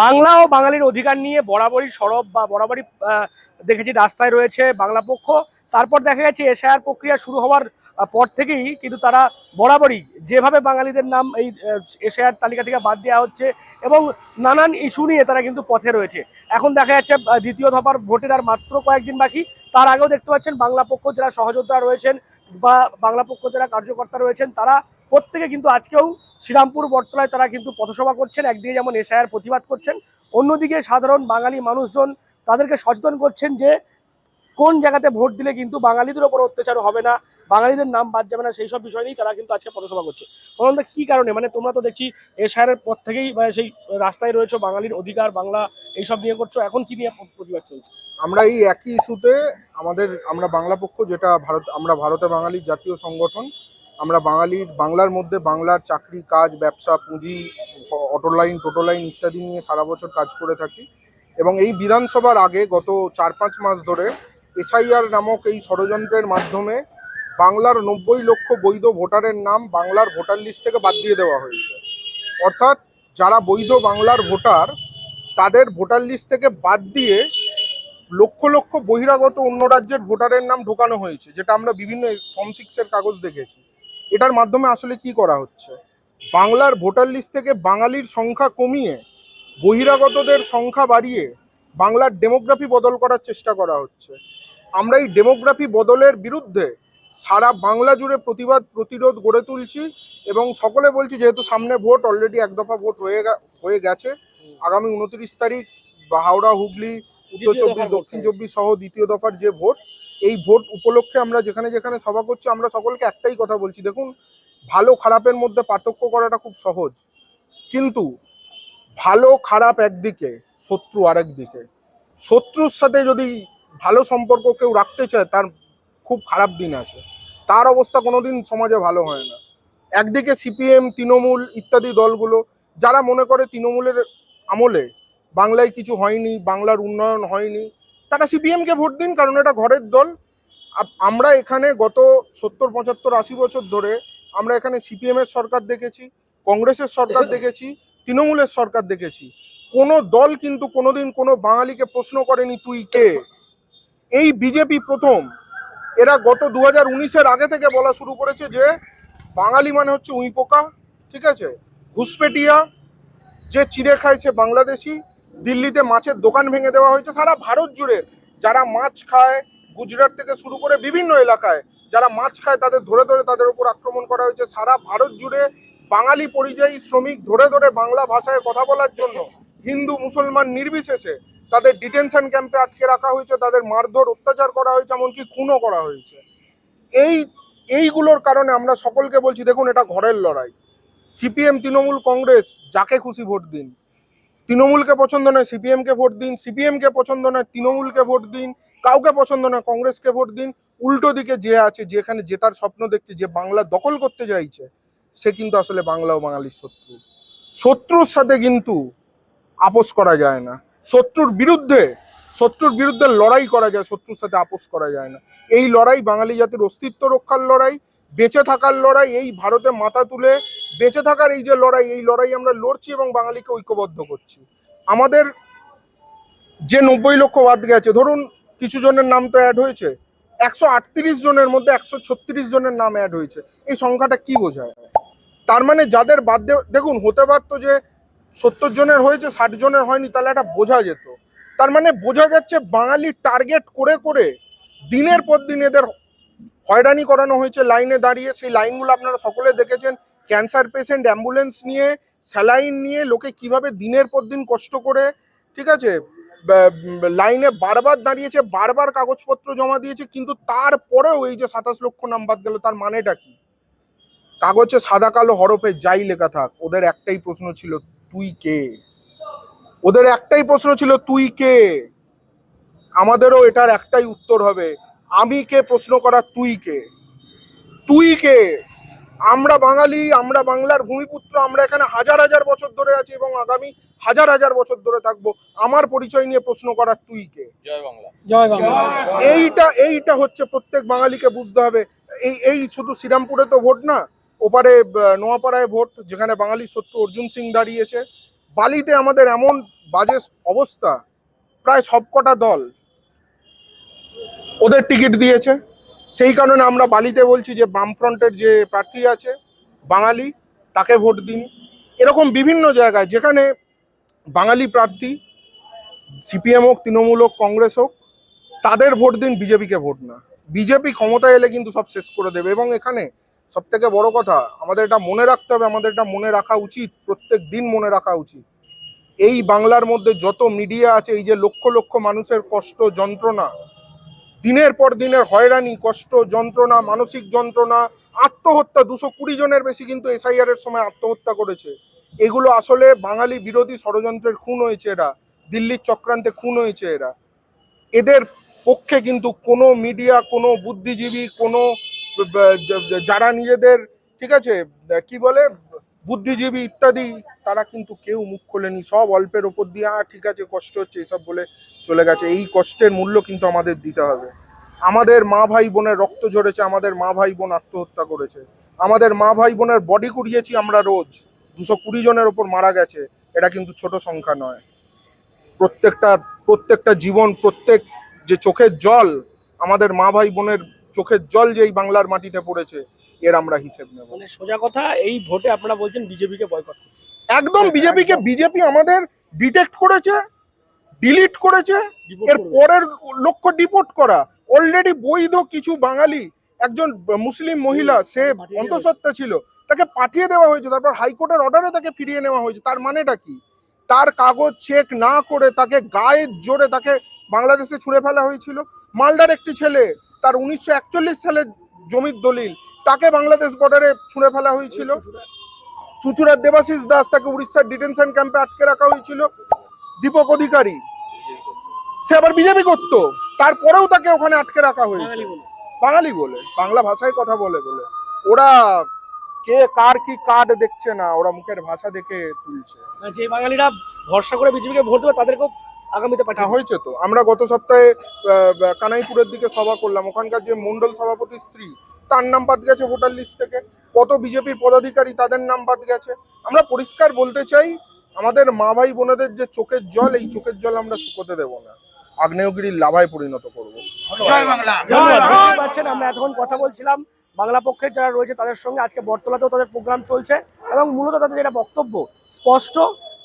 বাংলা ও বাঙালির অধিকার নিয়ে বরাবরই সরব বা বরাবরই দেখেছি রাস্তায় রয়েছে বাংলা পক্ষ। তারপর দেখা গেছে এসআইআর প্রক্রিয়া শুরু হওয়ার পর থেকেই কিন্তু তারা বরাবরই যেভাবে বাঙালিদের নাম এই এসআইআর তালিকা থেকে বাদ দেওয়া হচ্ছে এবং নানান ইস্যু নিয়ে তারা কিন্তু পথে রয়েছে। এখন দেখা যাচ্ছে দ্বিতীয় দফার ভোটের আর মাত্র কয়েকদিন বাকি। তার আগেও দেখতে পাচ্ছেন বাংলা পক্ষ যারা সহযোদ্ধা রয়েছেন বা বাংলা পক্ষ যারা কার্যকর্তা রয়েছেন তারা প্রত্যেকে কিন্তু আজকেও শ্রীরামপুর বটতলায় তারা কিন্তু পথসভা করছেন। একদিকে যেমন এসআইআর প্রতিবাদ করছেন, অন্যদিকে সাধারণ বাঙালি মানুষজন তাদেরকে সচেতন করছেন যে কোন জায়গাতে ভোট দিলে কিন্তু বাঙালিদের ওপর অত্যাচার হবে না, বাঙালিদের নাম বাদ যাবে না, সেই সব বিষয় নিয়েই তারা কিন্তু আজকে পথসভা করছে। তখন কি কারণে, মানে তোমরা তো দেখছি এসআইআর পর থেকেই সেই রাস্তায় রয়েছে, বাঙালির অধিকার বাংলা এইসব নিয়ে করছো, এখন কি নিয়ে প্রতিবাদ চলছে? আমরা এই একই ইস্যুতে আমরা বাংলা পক্ষ, যেটা আমরা ভারতে বাঙালির জাতীয় সংগঠন, আমরা বাংলার মধ্যে বাংলার চাকরি, কাজ, ব্যবসা, পুঁজি, অটোলাইন, টোটোলাইন ইত্যাদি নিয়ে সারা বছর কাজ করে থাকি। এবং এই বিধানসভার আগে গত 4-5 মাস ধরে এসআইআর নামক এই ষড়যন্ত্রের মাধ্যমে বাংলার 90 লক্ষ বৈধ ভোটারের নাম বাংলার ভোটার লিস্ট থেকে বাদ দিয়ে দেওয়া হয়েছে। অর্থাৎ যারা বৈধ বাংলার ভোটার তাদের ভোটার লিস্ট থেকে বাদ দিয়ে লক্ষ লক্ষ বহিরাগত অন্য রাজ্যের ভোটারের নাম ঢোকানো হয়েছে, যেটা আমরা বিভিন্ন ফর্ম 6-এর কাগজ দেখেছি। এটার মাধ্যমে আসলে কি করা হচ্ছে? বাংলার ভোটার লিস্ট থেকে বাঙালির সংখ্যা কমিয়ে বহিরাগতদের সংখ্যা বাড়িয়ে বাংলার ডেমোগ্রাফি বদল করার চেষ্টা করা হচ্ছে। আমরা এই ডেমোগ্রাফি বদলের বিরুদ্ধে সারা বাংলা জুড়ে প্রতিরোধ গড়ে তুলছি এবং সকলে বলছি, যেহেতু সামনে ভোট, অলরেডি এক দফা ভোট হয়ে গেছে, আগামী 29 তারিখ হাওড়া, হুগলি, উত্তর 24, দক্ষিণ 24 সহ দ্বিতীয় দফার যে ভোট, এই ভোট উপলক্ষে আমরা যেখানে যেখানে সভা করছি, আমরা সকলকে একটাই কথা বলছি, দেখুন, ভালো খারাপের মধ্যে পার্থক্য করাটা খুব সহজ, কিন্তু ভালো খারাপ একদিকে, শত্রু আরেক দিকে। শত্রুর সাথে যদি ভালো সম্পর্ক কেউ রাখতে চায়, তার খুব খারাপ দিন আছে, তার অবস্থা কোনোদিন সমাজে ভালো হয় না। একদিকে সিপিএম, তৃণমূল ইত্যাদি দলগুলো, যারা মনে করে তৃণমূলের আমলে বাংলায় কিছু হয়নি, বাংলার উন্নয়ন হয়নি, তারা সিপিএমকে ভোট দিন, কারণ এটা ঘরের দল। আমরা এখানে গত 70, 75, 80 বছর ধরে আমরা এখানে সিপিএমের সরকার দেখেছি, কংগ্রেসের সরকার দেখেছি, তৃণমূলের সরকার দেখেছি। কোনো দল কিন্তু কোনোদিন কোনো বাঙালিকে প্রশ্ন করেনি তুই কে। এই বিজেপি প্রথম, এরা গত 2019-এর আগে থেকে বলা শুরু করেছে যে বাঙালি মানে হচ্ছে উইপোকা, ঠিক আছে, ঘুষপেটিয়া, যে চিড়ে খায় সে বাংলাদেশি। দিল্লিতে মাছের দোকান ভেঙে দেওয়া হয়েছে। সারা ভারত জুড়ে যারা মাছ খায়, গুজরাট থেকে শুরু করে বিভিন্ন এলাকায় যারা মাছ খায়, তাদের ধরে ধরে তাদের উপর আক্রমণ করা হয়েছে। সারা ভারত জুড়ে বাঙালি পরিযায়ী শ্রমিক ধরে ধরে বাংলা ভাষায় কথা বলার জন্য হিন্দু মুসলমান নির্বিশেষে তাদের ডিটেনশন ক্যাম্পে আটকে রাখা হয়েছে, তাদের মারধর, অত্যাচার করা হয়েছে, এমনকি খুনও করা হয়েছে। এইগুলোর কারণে আমরা সকলকে বলছি, দেখুন, এটা ঘরের লড়াই। সিপিএম, তৃণমূল, কংগ্রেস, যাকে খুশি ভোট দিন। তৃণমূলকে পছন্দ নয় সিপিএমকে ভোট দিন, সিপিএমকে পছন্দ নয় তৃণমূলকে ভোট দিন, কাউকে পছন্দ নয় কংগ্রেসকে ভোট দিন। উল্টো দিকে যে আছে, যেখানে জেতার স্বপ্ন দেখছে, যে বাংলা দখল করতে চাইছে, সে কিন্তু আসলে বাংলা ও বাঙালির শত্রু। শত্রুর সাথে কিন্তু আপোষ করা যায় না, শত্রুর বিরুদ্ধে লড়াই করা যায়, শত্রুর সাথে আপোষ করা যায় না। এই লড়াই বাঙালি জাতির অস্তিত্ব রক্ষার লড়াই, বেঁচে থাকার লড়াই, এই ভারতে মাথা তুলে বেঁচে থাকার এই যে লড়াই, এই লড়াই আমরা লড়ছি এবং বাঙালিকে ঐক্যবদ্ধ করছি। আমাদের যে 90 লক্ষ বাদ গেছে, ধরুন কিছু জনের নাম তো অ্যাড হয়েছে, 138 জনের মধ্যে 136 জনের নাম অ্যাড হয়েছে। এই সংখ্যাটা কি বোঝায়? তার মানে যাদের বাদ দেখুন, হতে পারতো যে 70 জনের হয়েছে, 60 জনের হয়নি, তাহলে এটা বোঝা যেত। তার মানে বোঝা যাচ্ছে বাঙালি টার্গেট করে করে দিনের পর দিন এদের হয়রানি করানো হয়েছে লাইনে দাঁড়িয়ে। সেই লাইনগুলো আপনারা সকলে দেখেছেন, ক্যান্সার পেশেন্ট, অ্যাম্বুলেন্স নিয়ে, স্যালাইন নিয়ে লোকে কিভাবে দিনের পর দিন কষ্ট করে, ঠিক আছে, লাইনে বারবার দাঁড়িয়েছে, বারবার কাগজপত্র জমা দিয়েছে, কিন্তু তারপরেও এই যে 27 লক্ষ নাম বাদ গেল, তার মানেটা কি? কাগজে সাদা কালো হরফে যাই লেখা থাক, ওদের একটাই প্রশ্ন ছিল, তুই কে? ওদের একটাই প্রশ্ন ছিল, তুই কে? আমাদেরও এটার একটাই উত্তর হবে, আমি কে প্রশ্ন করা, তুই কে? তুই কে? আমরা বাঙালি, আমরা বাংলার ভূমিপুত্র, আমরা এখানে হাজার হাজার বছর ধরে আছি এবং আগামী হাজার হাজার বছর ধরে থাকবো। আমার পরিচয় নিয়ে প্রশ্ন করা, তুই কে? জয় বাংলা, জয় বাংলা। এইটা হচ্ছে প্রত্যেক বাঙালিকে বুঝতে হবে। এই শুধু শ্রীরামপুরে তো ভোট না, ওপারে নোয়াপাড়ায় ভোট, যেখানে বাঙালির শত্রু অর্জুন সিং দাঁড়িয়েছে। বালিতে আমাদের এমন বাজে অবস্থা, প্রায় সবকটা দল ওদের টিকিট দিয়েছে। সেই কারণে আমরা বালিতে বলছি যে বামফ্রন্টের যে প্রার্থী আছে বাঙালি, তাকে ভোট দিন। এরকম বিভিন্ন জায়গায় যেখানে বাঙালি প্রার্থী, সিপিএম হোক, তৃণমূল হোক, কংগ্রেস হোক, তাদের ভোট দিন, বিজেপিকে ভোট না। বিজেপি ক্ষমতায় এলে কিন্তু সব শেষ করে দেবে। এবং এখানে সব থেকে বড় কথা, আমাদের এটা মনে রাখতে হবে, আমাদের এটা মনে রাখা উচিত, প্রত্যেক দিন মনে রাখা উচিত, এই বাংলার মধ্যে যত মিডিয়া আছে, এই যে লক্ষ লক্ষ মানুষের কষ্ট যন্ত্রণা, দিনের পর দিনের হয়রানি, কষ্ট যন্ত্রণা, মানসিক যন্ত্রণা, আত্মহত্যা, 220 জনের বেশি কিন্তু এসআইআর এর সময় আত্মহত্যা করেছে। এগুলো আসলে বাঙালি বিরোধী ষড়যন্ত্রের খুন হয়েছে এরা, দিল্লির চক্রান্তে খুন হয়েছে এরা। এদের পক্ষে কিন্তু কোনো মিডিয়া, কোনো বুদ্ধিজীবী, কোনো যারা নিজেদের ঠিক আছে কি বলে বুদ্ধিজীবী ইত্যাদি, তারা কিন্তু কেউ মুখ খোলেনি। সব অল্পের ওপর দিয়ে ঠিক আছে কষ্ট হচ্ছে এসব বলে চলে গেছে। এই কষ্টের মূল্য কিন্তু আমাদের দিতে হবে। আমাদের মা ভাই বোনের রক্ত ঝরেছে, আমাদের মা ভাই বোন আত্মহত্যা করেছে, আমাদের মা ভাই বোনের বডি কুড়িয়েছি আমরা রোজ, 220 জনের ওপর মারা গেছে। এটা কিন্তু ছোট সংখ্যা নয়। প্রত্যেকটা জীবন, প্রত্যেক যে চোখের জল, আমাদের মা ভাই বোনের চোখের জল যে এই বাংলার মাটিতে পড়েছে, এর আমরা হিসেব নেব। মানে সোজা কথা, এই ভোটে আপনারা বলছেন বিজেপিকে বয়কট করতে। একদম বিজেপি আমাদের ডিটেক্ট করেছে, ডিলিট করেছে, এর পরের লক্ষ্য ডিপোর্ট করা। অলরেডি বৈধ কিছু বাঙালি, একজন মুসলিম মহিলা, সে অন্তঃসত্ত্বা ছিল, তাকে পাঠিয়ে দেওয়া হয়েছে, তারপর হাইকোর্টের অর্ডারে তাকে ফিরিয়ে নেওয়া হয়েছে। তার মানেটা কি? তার কাগজ চেক না করে তাকে গায়ের জোরে তাকে বাংলাদেশে ছুঁড়ে ফেলা হয়েছিল। মালদার একটি ছেলে, তার 1941 সালের জমির দলিল, তাকে বাংলাদেশ বর্ডারে ছুঁড়ে ফেলা হয়েছিল। চুচুড়ার দেবাশিস দাস, তাকে উড়িষ্যার ডিটেনশন ক্যাম্পে আটকে রাখা হয়েছিল। দীপক অধিকারী, সে আবার বিজেপি করতো, তারপরেও তাকে ওখানে আটকে রাখা হয়েছে বাঙালি বলে, বাংলা ভাষায় কথা বলে বলে। ওরা কে কার কি কার্ড দেখছে না, ওরা মুখের ভাষা দেখে তুলছে। যে বাঙালিরা ভরসা করে বিজেপিকে ভোট দেবে তাদেরকেও আগামীতে পাঠিয়ে হয়েছে তো। আমরা গত সপ্তাহে কানাইপুরের দিকে সভা করলাম, ওখানকার যে মন্ডল সভাপতির স্ত্রী, তার নাম বাদ গেছে ভোটার লিস্ট থেকে। কত বিজেপির পদাধিকারী, তাদের নাম বাদ গেছে। আমরা পরিষ্কার বলতে চাই, আমাদের মা ভাই বোনেদের যে চোখের জল, এই চোখের জল আমরা শুকোতে দেব না, আগ্নেয়গিরির লাভায় পরিণত করবো। পাচ্ছেন, আমরা এতক্ষণ কথা বলছিলাম বাংলা পক্ষের যারা রয়েছে তাদের সঙ্গে। আজকে বটতলাতেও তাদের প্রোগ্রাম চলছে এবং মূলত তাদের যেটা বক্তব্য স্পষ্ট,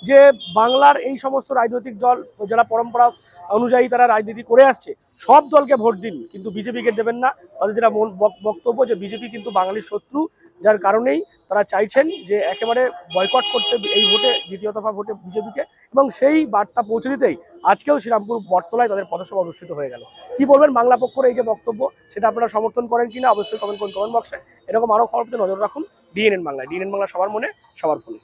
যে বাংলার এই সমস্ত রাজনৈতিক দল যারা পরম্পরা অনুযায়ী তারা রাজনীতি করে আসছে, সব দলকে ভোট দিন, কিন্তু বিজেপিকে দেবেন না। তাদের যেটা বক্তব্য, যে বিজেপি কিন্তু বাঙালির শত্রু, যার কারণেই তারা চাইছেন যে একেবারে বয়কট করতে এই ভোটে, দ্বিতীয় দফা ভোটে বিজেপিকে। এবং সেই বার্তা পৌঁছে দিতেই আজকেও শ্রীরামপুর বটতলায় তাদের পথসভা অনুষ্ঠিত হয়ে গেল। কি বলবেন বাংলা পক্ষের এই যে বক্তব্য, সেটা আপনারা সমর্থন করেন কিনা অবশ্যই কমেন্ট করুন কমেন্ট বক্সে। এরকম আরও খবর পেতে নজর রাখুন ডিএনএন বাংলায়। ডিএনএন বাংলা সবার মনে, সবার ফোনে।